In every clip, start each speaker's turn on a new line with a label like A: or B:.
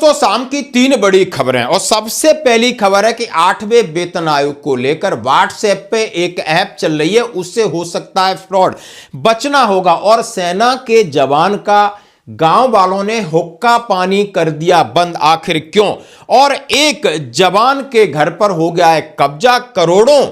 A: दोस्तों, शाम की 3 बड़ी खबरें और सबसे पहली खबर है कि 8वें वेतन आयोग को लेकर व्हाट्सएप पे एक ऐप चल रही है, उससे हो सकता है फ्रॉड, बचना होगा। और सेना के जवान का गांव वालों ने हुक्का पानी कर दिया बंद, आखिर क्यों? और एक जवान के घर पर हो गया है कब्जा, करोड़ों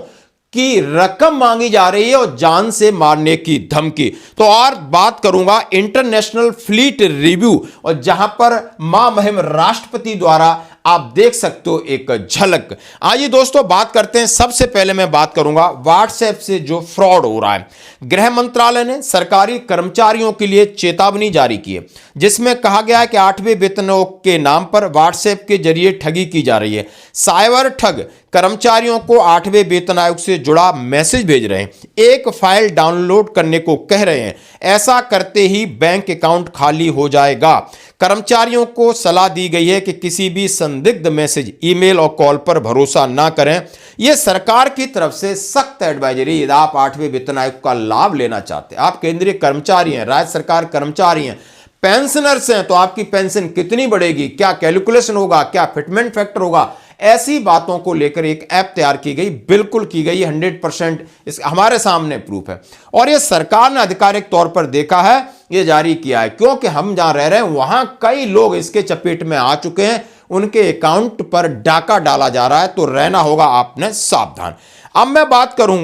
A: की रकम मांगी जा रही है और जान से मारने की धमकी। तो और बात करूंगा इंटरनेशनल फ्लीट रिव्यू, और जहां पर मां मुहिम राष्ट्रपति द्वारा आप देख सकते हो एक झलक। आइए दोस्तों बात करते हैं। सबसे पहले मैं बात करूंगा व्हाट्सएप से जो फ्रॉड हो रहा है। गृह मंत्रालय ने सरकारी कर्मचारियों के लिए चेतावनी जारी की है, जिसमें कहा गया है कि 8वें वेतन आयोग के नाम पर व्हाट्सएप के जरिए ठगी की जा रही है। साइबर ठग कर्मचारियों को 8वें वेतन आयोग से जुड़ा मैसेज भेज रहे हैं, एक फाइल डाउनलोड करने को कह रहे हैं। ऐसा करते ही बैंक अकाउंट खाली हो जाएगा। कर्मचारियों को सलाह दी गई है कि किसी भी संदिग्ध मैसेज, ईमेल और कॉल पर भरोसा ना करें। यह सरकार की तरफ से सख्त एडवाइजरी। यदि आप 8वें वेतन आयोग का लाभ लेना चाहते हैं, आप केंद्रीय कर्मचारी हैं, राज्य सरकार कर्मचारी हैं, पेंशनर्स हैं, तो आपकी पेंशन कितनी बढ़ेगी, क्या कैलकुलेशन होगा, क्या फिटमेंट फैक्टर होगा, ऐसी बातों को लेकर एक ऐप तैयार की गई, बिल्कुल की गई 100%। इस हमारे सामने प्रूफ है और ये सरकार ने आधिकारिक तौर पर देखा है, ये जारी किया है, क्योंकि हम जहां रह रहे हैं वहां कई लोग इसके चपेट में आ चुके हैं, उनके अकाउंट पर डाका डाला जा रहा है। तो रहना होगा आपने सावधान। अब मैं बात करूं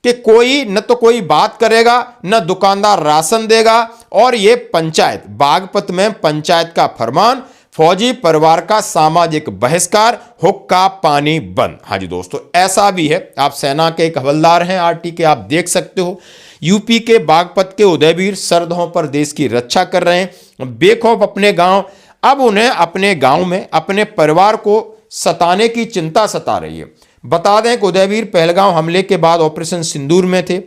A: कि कोई न तो कोई बात करेगा, न दुकानदार राशन देगा। और ये पंचायत बागपत में पंचायत का फरमान, फौजी परिवार का सामाजिक बहिष्कार, हुक्का पानी बंद। हाँ जी दोस्तों, ऐसा भी है। आप सेना के एक हवलदार हैं आरटी के, आप देख सकते हो। यूपी के बागपत के उदयवीर सरहदों पर देश की रक्षा कर रहे हैं, बेखौफ अपने गांव। अब उन्हें अपने गांव में अपने परिवार को सताने की चिंता सता रही है। बता दें कि उदयवीर पहलगांव हमले के बाद ऑपरेशन सिंदूर में थे।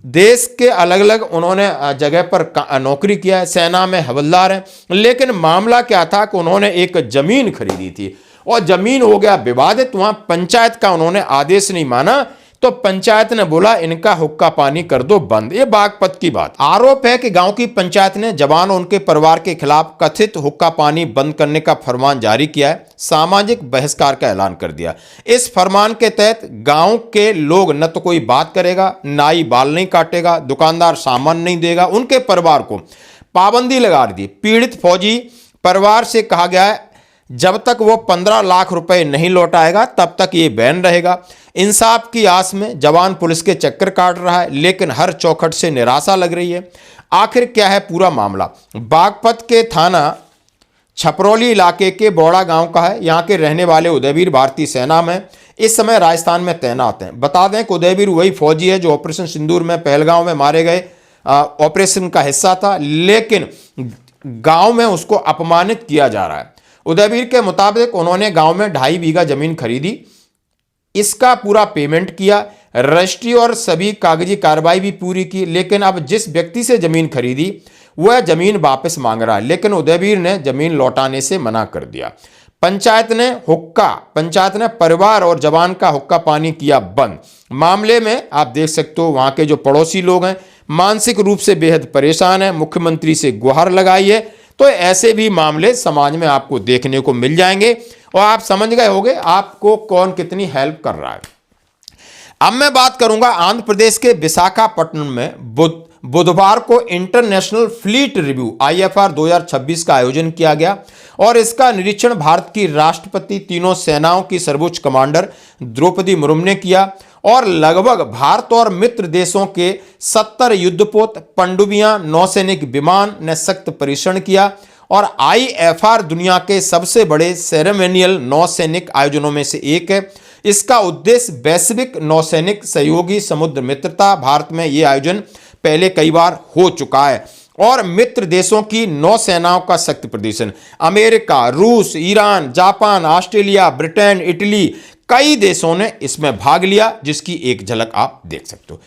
A: देश के अलग अलग उन्होंने जगह पर नौकरी किया है, सेना में हवलदार हैं। लेकिन मामला क्या था कि उन्होंने एक जमीन खरीदी थी और जमीन हो गया विवादित। वहां पंचायत का उन्होंने आदेश नहीं माना, तो पंचायत ने बोला इनका हुक्का पानी कर दो बंद। ये बागपत की बात। आरोप है कि गांव की पंचायत ने जवान और उनके परिवार के खिलाफ कथित हुक्का पानी बंद करने का फरमान जारी किया है, सामाजिक बहिष्कार का ऐलान कर दिया। इस फरमान के तहत गांव के लोग न तो कोई बात करेगा, नाई बाल नहीं काटेगा, दुकानदार सामान नहीं देगा, उनके परिवार को पाबंदी लगा दी। पीड़ित फौजी परिवार से कहा गया है जब तक वो 15 लाख रुपए नहीं लौटाएगा तब तक ये बैन रहेगा। इंसाफ की आस में जवान पुलिस के चक्कर काट रहा है, लेकिन हर चौखट से निराशा लग रही है। आखिर क्या है पूरा मामला? बागपत के थाना छपरौली इलाके के बौड़ा गांव का है। यहाँ के रहने वाले उदयवीर भारतीय सेना में इस समय राजस्थान में तैनात हैं। बता दें कि उदयवीर वही फौजी है जो ऑपरेशन सिंदूर में पहलगांव में मारे गए ऑपरेशन का हिस्सा था, लेकिन गांव में उसको अपमानित किया जा रहा है। उदयवीर के मुताबिक उन्होंने गांव में 2.5 बीघा जमीन खरीदी, इसका पूरा पेमेंट किया, रजिस्ट्री और सभी कागजी कार्रवाई भी पूरी की। लेकिन अब जिस व्यक्ति से जमीन खरीदी वह जमीन वापस मांग रहा है, लेकिन उदयवीर ने जमीन लौटाने से मना कर दिया। पंचायत ने परिवार और जवान का हुक्का पानी किया बंद। मामले में आप देख सकते हो वहां के जो पड़ोसी लोग हैं मानसिक रूप से बेहद परेशान हैं, मुख्यमंत्री से गुहार लगाई है। तो ऐसे भी मामले समाज में आपको देखने को मिल जाएंगे और आप समझ गए होंगे आपको कौन कितनी हेल्प कर रहा है। अब मैं बात करूंगा आंध्र प्रदेश के विशाखापट्टनम में बुधवार को इंटरनेशनल फ्लीट रिव्यू IFR 2026 का आयोजन किया गया और इसका निरीक्षण भारत की राष्ट्रपति, तीनों सेनाओं की सर्वोच्च कमांडर द्रौपदी मुर्मू ने किया और लगभग भारत और मित्र देशों के 70 युद्धपोत, पनडुब्बियां, नौसैनिक विमान ने सख्त परीक्षण किया। और IFR दुनिया के सबसे बड़े सेरेमोनियल नौसैनिक आयोजनों में से एक है। इसका उद्देश्य वैश्विक नौसैनिक सहयोगी समुद्र मित्रता। भारत में यह आयोजन पहले कई बार हो चुका है और मित्र देशों की नौसेनाओं का शक्ति प्रदर्शन, अमेरिका, रूस, Iran, Japan, Australia, Britain, Italy, कई देशों ने इसमें भाग लिया, जिसकी एक झलक आप देख सकते हो।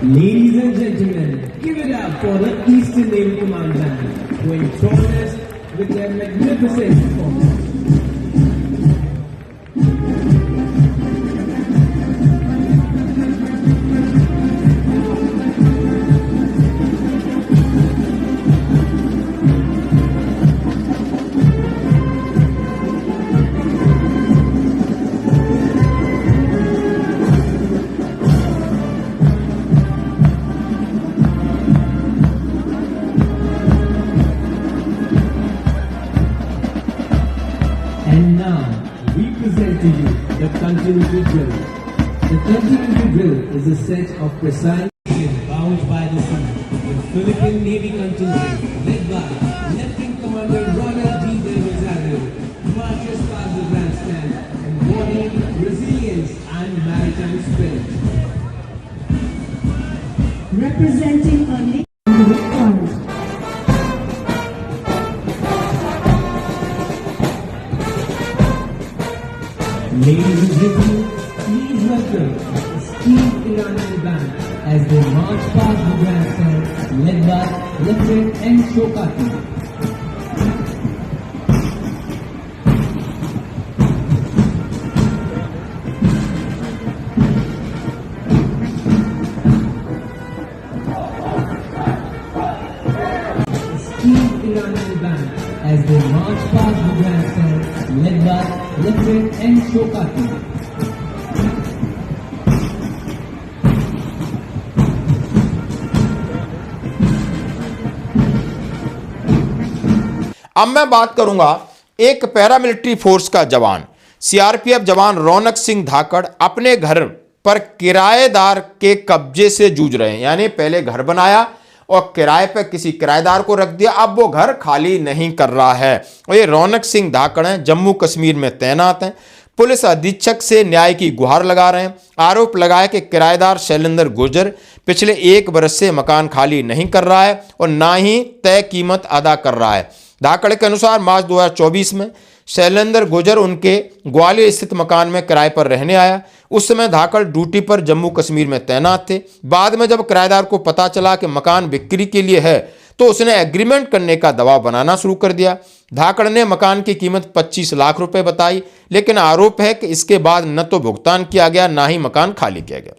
B: Ladies and gentlemen, give it up for the Eastern Naval Command Band, going join us with their magnificent performance. continuity drill. The continuity drill is a set of precise bound by the sea. The Philippine Navy contingent, led by Lieutenant Commander Ronald D. De Rosario, marches past the grandstand, embodying resilience and maritime spirit.
C: Representing only one.
B: Ladies and gentlemen, please welcome the esteemed Iranian band as they march past the grandstand, led by Lieutenant M. Shokati. Esteemed Iranian band as they march past the grandstand, led by Lieutenant M. Shokati.
A: अब मैं बात करूंगा एक paramilitary force का जवान CRPF जवान रौनक सिंह धाकड़ अपने घर पर किराएदार के कब्जे से जूझ रहे हैं। यानी पहले घर बनाया और किराए पर किसी किराएदार को रख दिया, अब वो घर खाली नहीं कर रहा है। और ये रौनक सिंह धाकड़ हैं, जम्मू कश्मीर में तैनात हैं। पुलिस अधीक्षक से न्याय की गुहार लगा रहे हैं। आरोप लगाया कि किराएदार शैलेंद्र गुर्जर पिछले 1 वर्ष से मकान खाली नहीं कर रहा है और ना ही तय कीमत अदा कर रहा है। धाकड़ के अनुसार मार्च 2024 में शैलेंद्र गुर्जर उनके ग्वालियर स्थित मकान में किराए पर रहने आया। उस समय धाकड़ ड्यूटी पर जम्मू कश्मीर में तैनात थे। बाद में जब किराएदार को पता चला कि मकान बिक्री के लिए है तो उसने एग्रीमेंट करने का दबाव बनाना शुरू कर दिया। धाकड़ ने मकान की कीमत 25 लाख रुपए बताई, लेकिन आरोप है कि इसके बाद न तो भुगतान किया गया ना ही मकान खाली किया गया।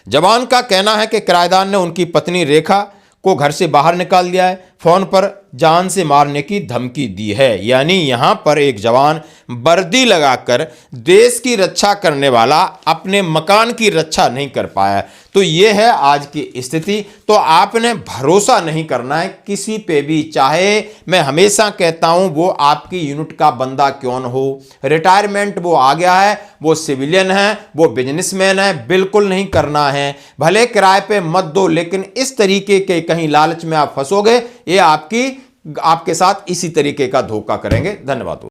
A: जवान का कहना है कि किराएदार ने उनकी पत्नी रेखा को घर से बाहर निकाल दिया है, फोन पर जान से मारने की धमकी दी है। यानी यहां पर एक जवान वर्दी लगाकर देश की रक्षा करने वाला अपने मकान की रक्षा नहीं कर पाया। तो यह है आज की स्थिति। तो आपने भरोसा नहीं करना है किसी पे भी, चाहे मैं हमेशा कहता हूं वो आपकी यूनिट का बंदा क्यों न हो। रिटायरमेंट वो आ गया है, वो सिविलियन है, वो बिजनेसमैन है, बिल्कुल नहीं करना है। भले किराए पे मत दो, लेकिन इस तरीके के कहीं लालच में आप फंसोगे, ये आपके साथ इसी तरीके का धोखा करेंगे। धन्यवाद।